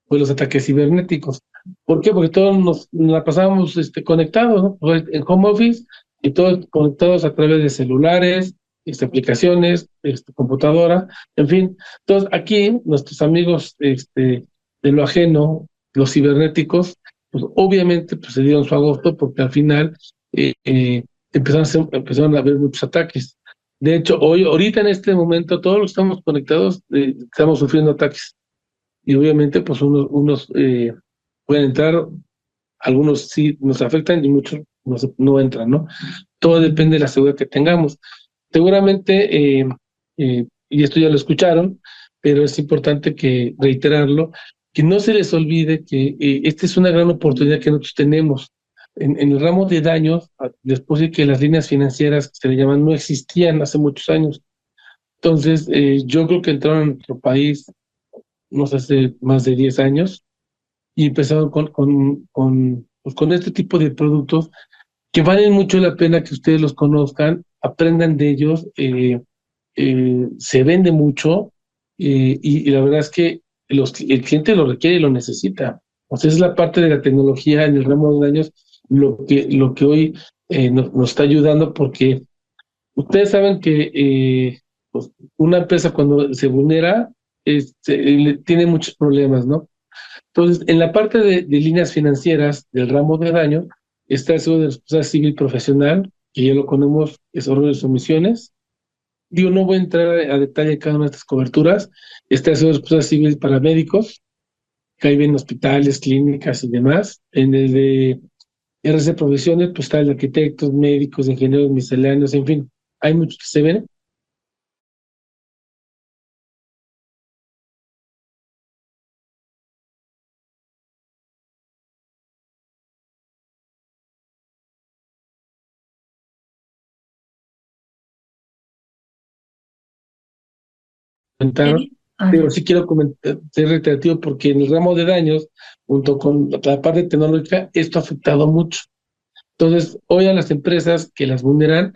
fue los ataques cibernéticos. ¿Por qué? Porque todos nos la pasábamos conectados, ¿no? Pues, en home office y todos conectados a través de celulares, aplicaciones, computadora, en fin. Entonces, aquí nuestros amigos de lo ajeno, los cibernéticos, pues obviamente pues, se dieron su agosto porque al final empezaron a haber muchos ataques. De hecho, ahorita en este momento, todos los que estamos conectados, estamos sufriendo ataques. Y obviamente, pues unos pueden entrar, algunos sí nos afectan y muchos no entran, ¿no? Todo depende de la seguridad que tengamos. Seguramente, y esto ya lo escucharon, pero es importante que reiterarlo, que no se les olvide que esta es una gran oportunidad que nosotros tenemos. En el ramo de daños, después de que las líneas financieras, que se le llaman, no existían hace muchos años. Entonces, yo creo que entraron a nuestro país, no sé, hace más de 10 años, y empezaron pues, con este tipo de productos que valen mucho la pena que ustedes los conozcan, aprendan de ellos, se vende mucho, y la verdad es que el cliente lo requiere y lo necesita. O sea, es la parte de la tecnología en el ramo de daños lo que hoy nos está ayudando, porque ustedes saben que pues, una empresa cuando se vulnera tiene muchos problemas, ¿no? Entonces, en la parte de líneas financieras del ramo de daño, está el seguro de responsabilidad civil profesional, que ya lo conocemos, es errores o omisiones. Digo, no voy a entrar a detalle en cada una de estas coberturas. Está el seguro de responsabilidad civil para médicos, que hay en hospitales, clínicas y demás. En el de RC Profesiones, pues está el de arquitectos, médicos, ingenieros misceláneos, en fin, hay muchos que se ven. Comentaron, pero sí quiero ser reiterativo porque en el ramo de daños, junto con la parte tecnológica, esto ha afectado mucho. Entonces, hoy a las empresas que las vulneran,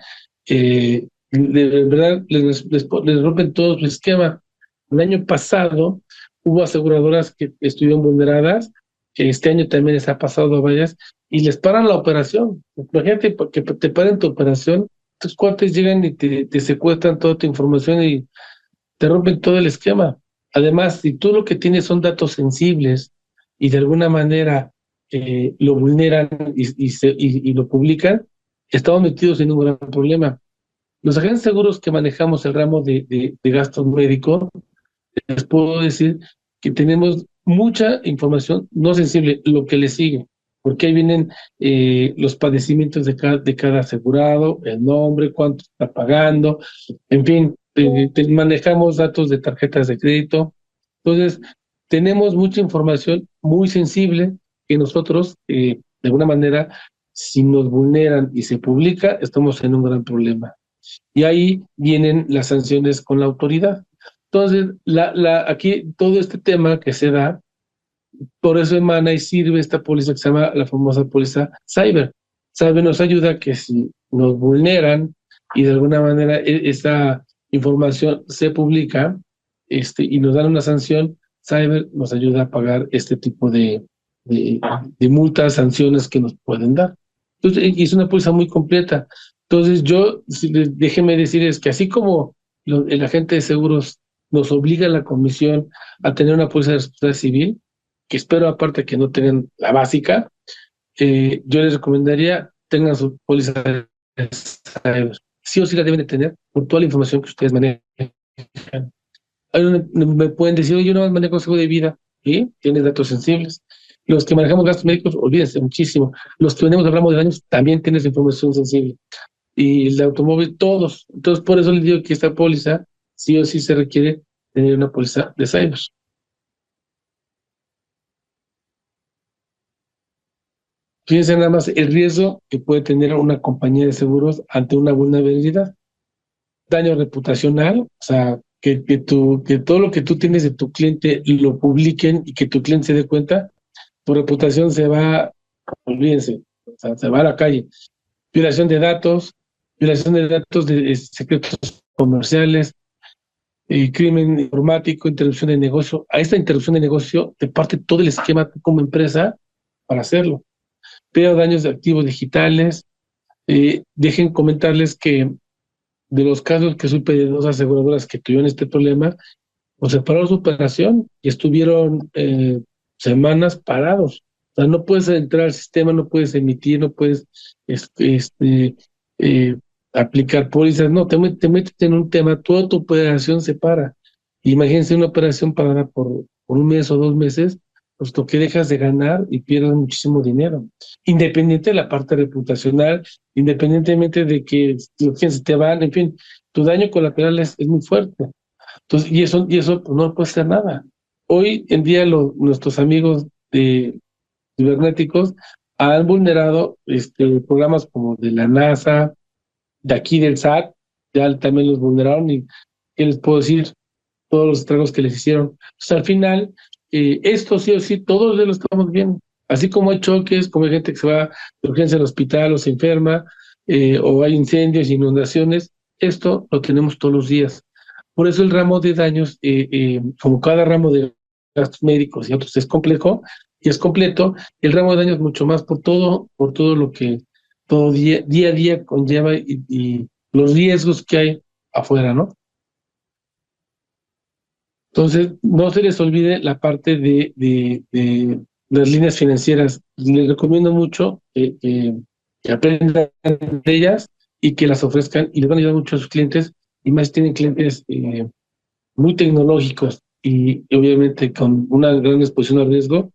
de verdad les rompen todo su esquema. El año pasado hubo aseguradoras que estuvieron vulneradas, este año también les ha pasado a varias, y les paran la operación. Imagínate que te paren tu operación, tus cuates llegan y te secuestran toda tu información y te rompen todo el esquema. Además, si tú lo que tienes son datos sensibles y de alguna manera lo vulneran y lo publican, estamos metidos en un gran problema. Los agentes seguros que manejamos el ramo de gastos médicos, les puedo decir que tenemos mucha información no sensible, lo que le sigue, porque ahí vienen los padecimientos de cada asegurado, el nombre, cuánto está pagando, en fin, manejamos datos de tarjetas de crédito. Entonces, tenemos mucha información muy sensible que nosotros, de alguna manera, si nos vulneran y se publica, estamos en un gran problema. Y ahí vienen las sanciones con la autoridad. Entonces, aquí todo este tema que se da, por eso emana y sirve esta póliza que se llama la famosa póliza Cyber. Cyber nos ayuda a que si nos vulneran y de alguna manera esa información se publica y nos dan una sanción, Cyber nos ayuda a pagar este tipo de multas, sanciones que nos pueden dar. Entonces, es una póliza muy completa. Entonces déjenme decirles que así como el agente de seguros nos obliga a la comisión a tener una póliza de responsabilidad civil, que espero aparte que no tengan la básica, yo les recomendaría tengan su póliza de cyber. Sí o sí la deben de tener por toda la información que ustedes manejan. Me pueden decir, oye, yo no manejo seguro de vida, ¿sí? Tienes datos sensibles. Los que manejamos gastos médicos, olvídense muchísimo. Los que tenemos hablamos de daños, también tienes información sensible. Y el de automóvil, todos. Entonces, por eso les digo que esta póliza, sí o sí se requiere tener una póliza de cyber. Fíjense nada más el riesgo que puede tener una compañía de seguros ante una vulnerabilidad. Daño reputacional, o sea, que todo lo que tú tienes de tu cliente lo publiquen y que tu cliente se dé cuenta, tu reputación se va, olvídense, o sea, se va a la calle. Violación de datos de secretos comerciales, crimen informático, interrupción de negocio. A esta interrupción de negocio te parte todo el esquema como empresa para hacerlo. Pero daños de activos digitales. Dejen comentarles que de los casos que supe de 2 aseguradoras que tuvieron este problema, pues se paró su operación y estuvieron semanas parados. O sea, no puedes entrar al sistema, no puedes emitir, no puedes eh, aplicar pólizas, no, te metes en un tema, toda tu operación se para. Imagínense una operación parada por un mes o 2 meses, pues lo que dejas de ganar y pierdes muchísimo dinero. Independiente de la parte reputacional, independientemente de que los clientes te van, en fin, tu daño colateral es muy fuerte. Entonces, y eso pues, no puede ser nada. Hoy en día nuestros amigos cibernéticos han vulnerado programas como de la NASA, de aquí del SAT, ya también los vulneraron y ¿qué les puedo decir? Todos los estragos que les hicieron. Pues al final, esto sí o sí, todos lo estamos viendo. Así como hay choques, como hay gente que se va de urgencia al hospital o se enferma, o hay incendios, inundaciones, esto lo tenemos todos los días. Por eso el ramo de daños, como cada ramo de gastos médicos y otros es complejo y es completo, el ramo de daños mucho más por todo lo que todo día a día conlleva y los riesgos que hay afuera, ¿no? Entonces, no se les olvide la parte de las líneas financieras. Les recomiendo mucho que aprendan de ellas y que las ofrezcan y les van a ayudar mucho a sus clientes y más si tienen clientes muy tecnológicos y obviamente con una gran exposición al riesgo.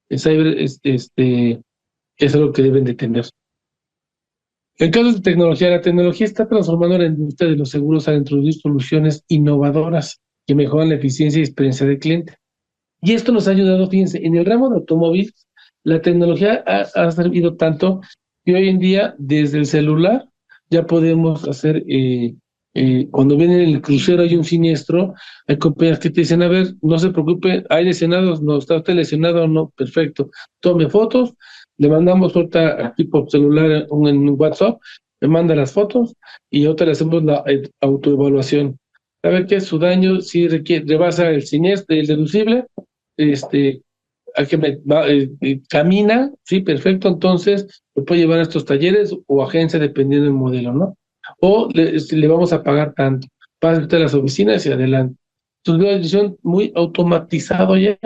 El cyber es algo que deben de tener. En casos de tecnología, la tecnología está transformando la industria de los seguros al introducir soluciones innovadoras que mejoran la eficiencia y experiencia del cliente. Y esto nos ha ayudado, fíjense, en el ramo de automóvil, la tecnología ha servido tanto que hoy en día, desde el celular, ya podemos hacer, cuando viene el crucero hay un siniestro, hay compañías que te dicen, a ver, no se preocupe, hay lesionados, no, ¿está usted lesionado o no? Perfecto, tome fotos, le mandamos ahorita aquí por celular en un WhatsApp, me manda las fotos y ahorita le hacemos la autoevaluación. ¿Sabe qué? Su daño sí rebasa el siniestro, el deducible, a que camina, sí, perfecto, entonces lo puede llevar a estos talleres o agencia dependiendo del modelo, ¿no? O le vamos a pagar tanto, pasa usted a las oficinas y adelante. Entonces, una decisión muy automatizado ya.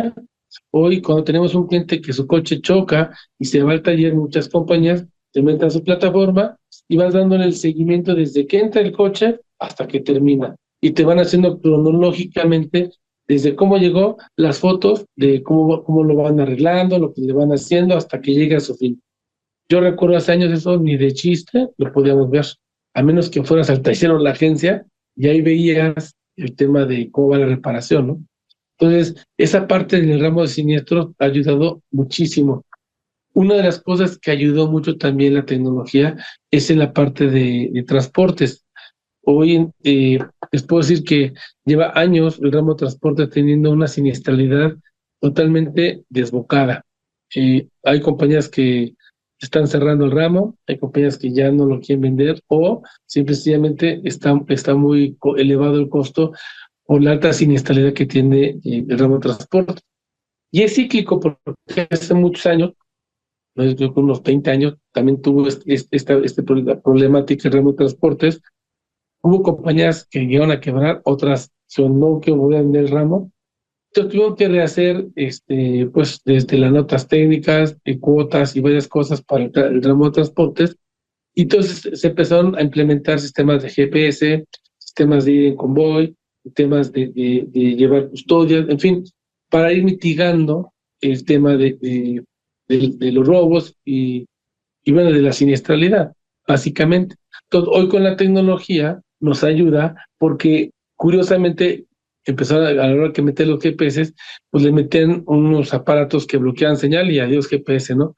Hoy, cuando tenemos un cliente que su coche choca y se va al taller, muchas compañías te meten a su plataforma y vas dándole el seguimiento desde que entra el coche hasta que termina. Y te van haciendo cronológicamente desde cómo llegó, las fotos de cómo lo van arreglando, lo que le van haciendo hasta que llegue a su fin. Yo recuerdo hace años eso, ni de chiste lo podíamos ver, a menos que fueras al taller o la agencia y ahí veías el tema de cómo va la reparación, ¿no? Entonces, esa parte del ramo de siniestros ha ayudado muchísimo. Una de las cosas que ayudó mucho también la tecnología es en la parte de transportes. Hoy les puedo decir que lleva años el ramo de transporte teniendo una siniestralidad totalmente desbocada. Hay compañías que están cerrando el ramo, hay compañías que ya no lo quieren vender o simplemente está muy elevado el costo por la alta siniestralidad que tiene el ramo de transporte. Y es cíclico porque hace muchos años, yo creo que unos 20 años, también tuvo esta problemática en ramo de transportes. Hubo compañías que llegaron a quebrar, otras que no, que volver a vender el ramo. Entonces tuvieron que rehacer, pues, desde las notas técnicas, cuotas y varias cosas para el ramo de transportes. Y entonces se empezaron a implementar sistemas de GPS, sistemas de ir en convoy, sistemas de llevar custodias, en fin, para ir mitigando el tema de los robos y bueno, de la siniestralidad, básicamente. Entonces, hoy con la tecnología nos ayuda porque, curiosamente, empezaron a la hora que meter los GPS, pues le meten unos aparatos que bloquean señal y adiós GPS, ¿no?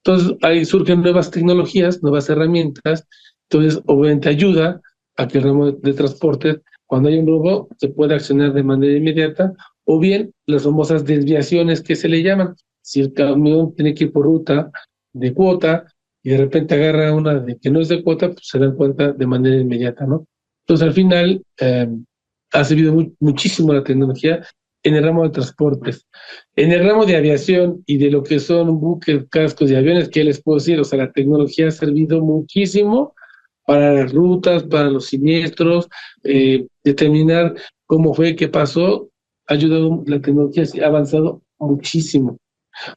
Entonces, ahí surgen nuevas tecnologías, nuevas herramientas, entonces, obviamente ayuda a que el ramo de transporte, cuando hay un robo, se pueda accionar de manera inmediata, o bien las famosas desviaciones que se le llaman. Si el camión tiene que ir por ruta de cuota, y de repente agarra una de que no es de cuota, pues se dan cuenta de manera inmediata, ¿no? Entonces, al final, ha servido muchísimo la tecnología en el ramo de transportes. En el ramo de aviación y de lo que son buques, cascos y aviones, ¿qué les puedo decir? O sea, la tecnología ha servido muchísimo para las rutas, para los siniestros, determinar cómo fue, qué pasó, ha ayudado, la tecnología ha avanzado muchísimo.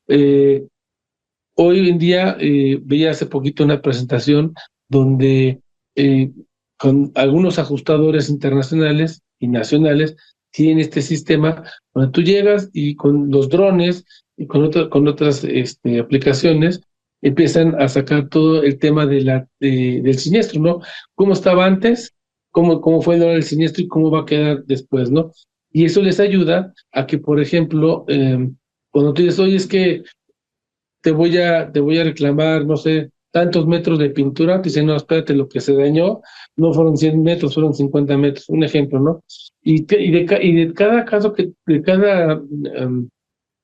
Hoy en día veía hace poquito una presentación donde con algunos ajustadores internacionales y nacionales tienen este sistema donde tú llegas y con los drones y con otras aplicaciones empiezan a sacar todo el tema del siniestro, ¿no? ¿Cómo estaba antes? ¿Cómo fue el siniestro y cómo va a quedar después, ¿no? Y eso les ayuda a que, por ejemplo, cuando tú dices, oye, es que te voy a reclamar, no sé, tantos metros de pintura, te dicen, no, espérate, lo que se dañó no fueron 100 metros, fueron 50 metros, un ejemplo, ¿no? Y de cada caso, de cada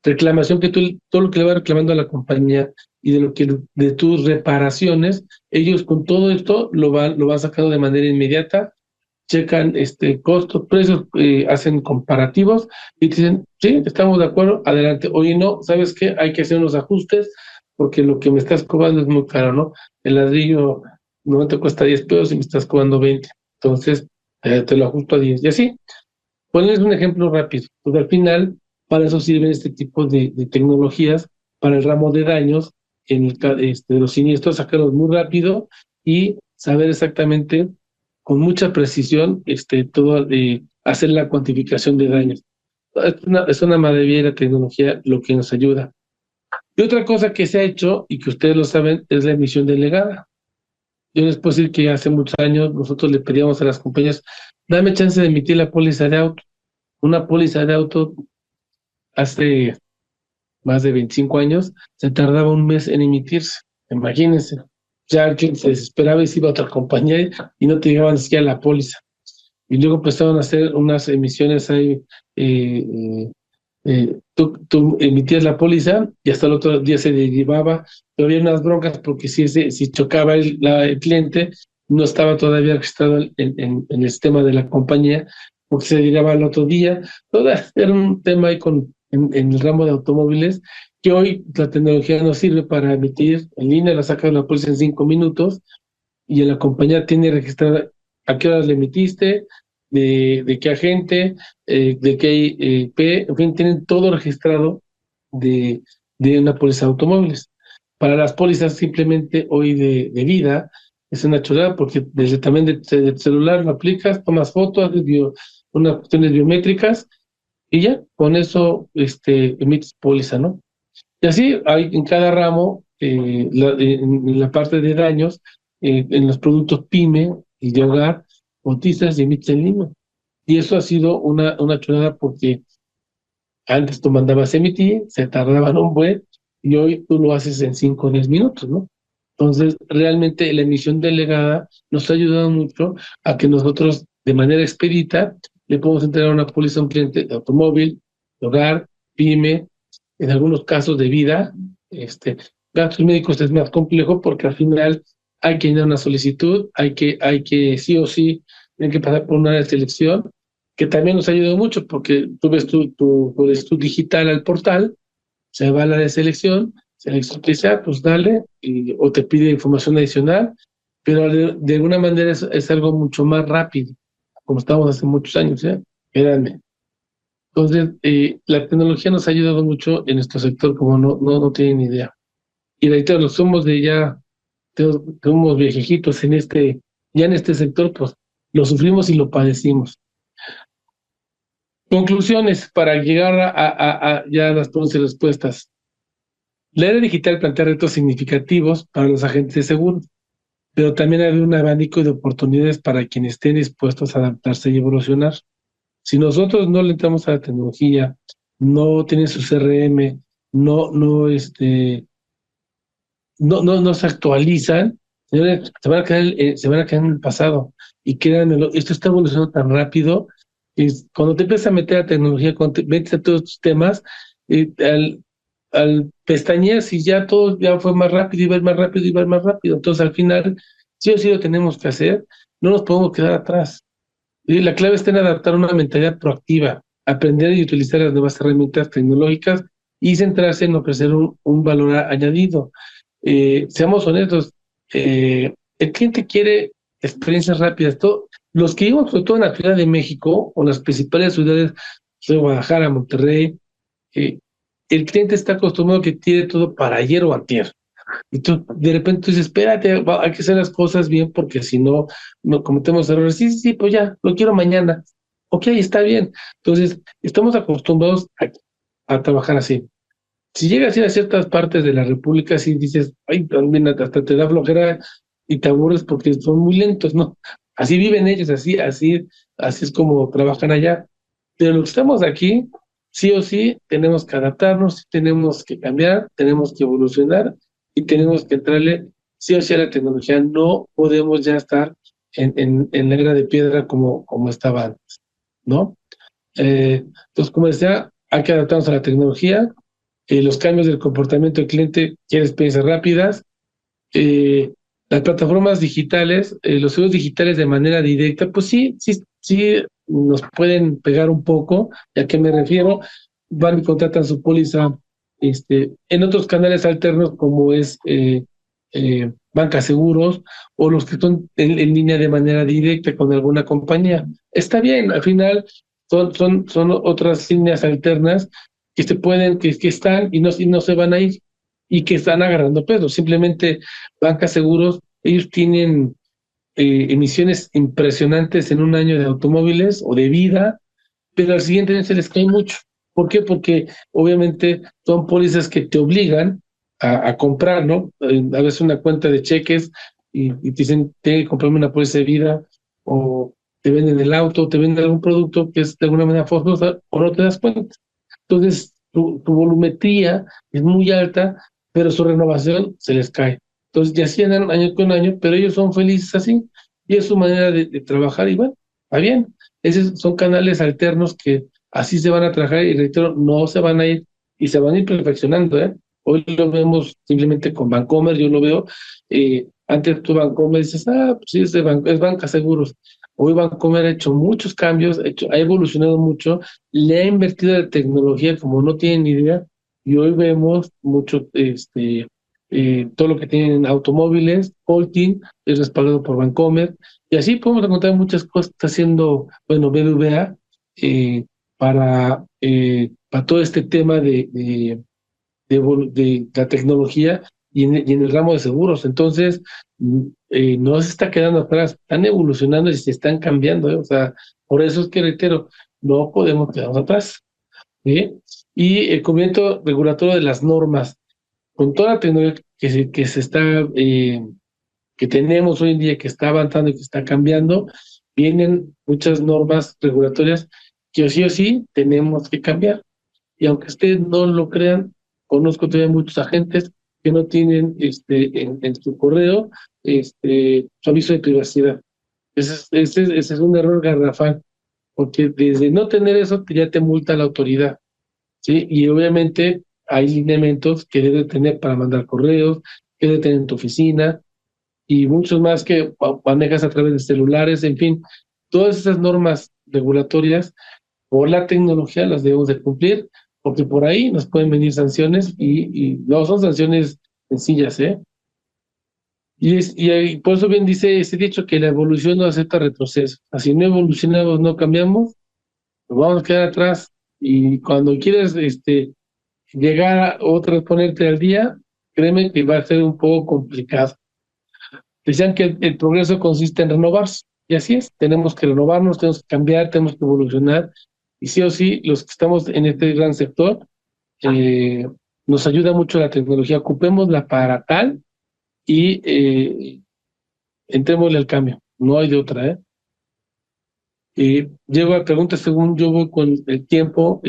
reclamación que todo lo que le va reclamando a la compañía y de tus reparaciones, ellos con todo esto lo van sacando de manera inmediata, checan costos, precios, hacen comparativos y dicen, sí, estamos de acuerdo, adelante. Oye, no, ¿sabes qué? Hay que hacer unos ajustes porque lo que me estás cobrando es muy caro, ¿no? El ladrillo no te cuesta 10 pesos y me estás cobrando 20. Entonces, te lo ajusto a 10. Y así, ponerles un ejemplo rápido. Pues al final, para eso sirven este tipo de tecnologías para el ramo de daños, de los siniestros, sacarlos muy rápido y saber exactamente con mucha precisión hacer la cuantificación de daños. Es una maravilla la tecnología lo que nos ayuda. Y otra cosa que se ha hecho, y que ustedes lo saben, es la emisión delegada. Yo les puedo decir que hace muchos años nosotros le pedíamos a las compañías, dame chance de emitir la póliza de auto. Una póliza de auto hace más de 25 años se tardaba un mes en emitirse. Imagínense. Ya alguien se desesperaba y se iba a otra compañía y no te llegaban ni siquiera la póliza. Y luego empezaron a hacer unas emisiones ahí. Tú emitías la póliza y hasta el otro día se derivaba, pero había unas broncas porque si chocaba el cliente, no estaba todavía registrado en el sistema de la compañía, porque se derivaba el otro día. Era un tema ahí en el ramo de automóviles, que hoy la tecnología nos sirve para emitir en línea, la sacas la póliza en 5 minutos y en la compañía tiene registrada a qué horas le emitiste, de qué agente, de qué IP, en fin, tienen todo registrado de una póliza de automóviles. Para las pólizas simplemente hoy de vida es una chulada porque desde también de celular lo aplicas, tomas fotos, haces unas cuestiones biométricas y ya, con eso emites póliza, ¿no? Y así hay en cada ramo, en la parte de daños, en los productos PYME y de hogar, cotizas y emites en línea. Y eso ha sido una chulada porque antes tú mandabas emitir, se tardaban un buen, y hoy tú lo haces en 5 o 10 minutos, ¿no? Entonces, realmente la emisión delegada nos ha ayudado mucho a que nosotros, de manera expedita, le podemos entregar una póliza a un cliente de automóvil, de hogar, PYME, en algunos casos de vida. Gastos médicos es más complejo porque al final hay que llenar una solicitud, hay que sí o sí, tienen que pasar por una selección, que también nos ha ayudado mucho porque tú ves tu solicitud digital al portal, se va a la de selección Selección te dice, pues dale, o te pide información adicional, pero de alguna manera es algo mucho más rápido, como estábamos hace muchos años, créanme. Entonces, la tecnología nos ha ayudado mucho en nuestro sector, como no tienen idea. Y ahorita los somos de ya, somos viejitos ya en este sector, pues lo sufrimos y lo padecimos. Conclusiones para llegar a ya las preguntas y respuestas. La era digital plantea retos significativos para los agentes de seguros, pero también hay un abanico de oportunidades para quienes estén dispuestos a adaptarse y evolucionar. Si nosotros no le entramos a la tecnología, no tienen su CRM, no se actualizan, se van a quedar en el pasado. Y créanme, esto está evolucionando tan rápido, cuando te empiezas a meter a tecnología, cuando te metes a todos estos temas, al pestañear, si ya todo ya fue más rápido, y va más rápido, y va más rápido. Entonces, al final, sí o sí lo tenemos que hacer, no nos podemos quedar atrás. Y la clave está en adaptar una mentalidad proactiva, aprender y utilizar las nuevas herramientas tecnológicas y centrarse en ofrecer un valor añadido. Seamos honestos, el cliente quiere experiencias rápidas. Los que vivimos, sobre todo en la Ciudad de México o en las principales ciudades de Guadalajara, Monterrey, eh, el cliente está acostumbrado a que tiene todo para ayer o antier. Y tú de repente tú dices, espérate, hay que hacer las cosas bien porque si no, no cometemos errores. Sí, sí, sí, pues ya, lo quiero mañana. Ok, está bien. Entonces, estamos acostumbrados a trabajar así. Si llegas a ir a ciertas partes de la República, sí dices, ay, también hasta te da flojera y te aburres porque son muy lentos, ¿no? Así viven ellos, así es como trabajan allá. Pero los que estamos aquí, sí o sí, tenemos que adaptarnos, tenemos que cambiar, tenemos que evolucionar y tenemos que entrarle sí o sí a la tecnología. No podemos ya estar en la era de piedra como estaba antes, ¿no? Entonces, como decía, hay que adaptarnos a la tecnología, los cambios del comportamiento del cliente quiere experiencias rápidas, eh, las plataformas digitales, los seguros digitales de manera directa, pues sí nos pueden pegar un poco. ¿A qué me refiero? Van y contratan su póliza en otros canales alternos como es banca seguros o los que son en línea de manera directa con alguna compañía. Está bien, al final son otras líneas alternas que se pueden, que están y no se van a ir y que están agarrando peso. Simplemente banca seguros, ellos tienen emisiones impresionantes en un año de automóviles o de vida, pero al siguiente año se les cae mucho. ¿Por qué? Porque obviamente son pólizas que te obligan a comprar, ¿no? A veces una cuenta de cheques y te dicen, tengo que comprarme una póliza de vida, o te venden el auto, te venden algún producto que es de alguna manera forzosa, o no te das cuenta. Entonces, tu volumetría es muy alta, pero su renovación se les cae. Entonces, ya así andan año con año, pero ellos son felices así, y es su manera de trabajar, y bueno, va bien. Esos son canales alternos que así se van a trabajar, y reitero, no se van a ir, y se van a ir perfeccionando, ¿eh? Hoy lo vemos simplemente con Bancomer, yo lo veo, antes tú Bancomer dices, pues sí, es banca seguros. Hoy Bancomer ha hecho muchos cambios, ha evolucionado mucho, le ha invertido en tecnología como no tienen ni idea, y hoy vemos mucho, todo lo que tienen automóviles, Holting es respaldado por Bancomer, y así podemos encontrar muchas cosas que está haciendo, bueno, BBVA, para todo este tema de la tecnología y en el ramo de seguros. Entonces, no se está quedando atrás, están evolucionando y se están cambiando, ¿eh? O sea, por eso es que reitero, no podemos quedarnos atrás, ¿sí? Y el cumplimiento regulatorio de las normas, con toda la tecnología que se está, que tenemos hoy en día, que está avanzando y que está cambiando, vienen muchas normas regulatorias que o sí tenemos que cambiar. Y aunque ustedes no lo crean, conozco todavía muchos agentes que no tienen en su correo su aviso de privacidad. Ese es un error garrafal, porque desde no tener eso ya te multa la autoridad, ¿sí? Y obviamente hay lineamientos que debe tener para mandar correos, que debe tener en tu oficina, y muchos más que manejas a través de celulares, en fin, todas esas normas regulatorias por la tecnología las debemos de cumplir, porque por ahí nos pueden venir sanciones y no son sanciones sencillas, ¿eh? Y por eso bien dice ese dicho que la evolución no acepta retroceso. Así no evolucionamos, no cambiamos, nos vamos a quedar atrás. Y cuando quieres llegar a otra vez ponerte al día, créeme que va a ser un poco complicado. Decían que el progreso consiste en renovarse, y así es, tenemos que renovarnos, tenemos que cambiar, tenemos que evolucionar, y sí o sí, los que estamos en este gran sector, eh, nos ayuda mucho la tecnología, ocupémosla para tal y entrémosle al cambio, no hay de otra, ¿eh? Llego a preguntas según yo voy con el tiempo,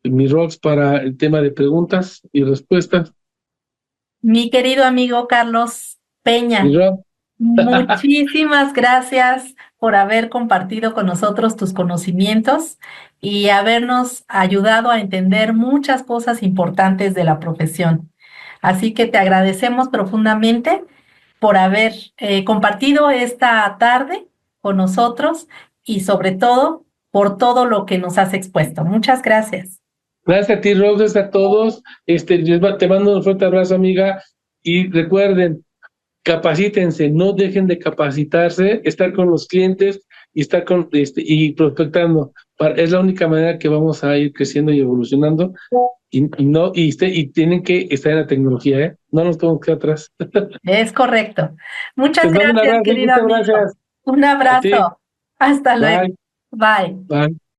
mi Rox para el tema de preguntas y respuestas. Mi querido amigo Carlos Mi Peña, Rox, muchísimas gracias por haber compartido con nosotros tus conocimientos y habernos ayudado a entender muchas cosas importantes de la profesión. Así que te agradecemos profundamente por haber compartido esta tarde con nosotros y sobre todo por todo lo que nos has expuesto. Muchas gracias. gracias a ti, Rox, gracias a todos. Te mando un fuerte abrazo, amiga. Y recuerden, capacítense, no dejen de capacitarse, estar con los clientes y estar y prospectando. Es la única manera que vamos a ir creciendo y evolucionando. Y tienen que estar en la tecnología, ¿eh? No nos podemos quedar atrás. Es correcto. Muchas Les mando un gracias, abrazo y querido muchas amigo. gracias Un a ti. abrazo. Hasta luego. Bye, Bye. bye.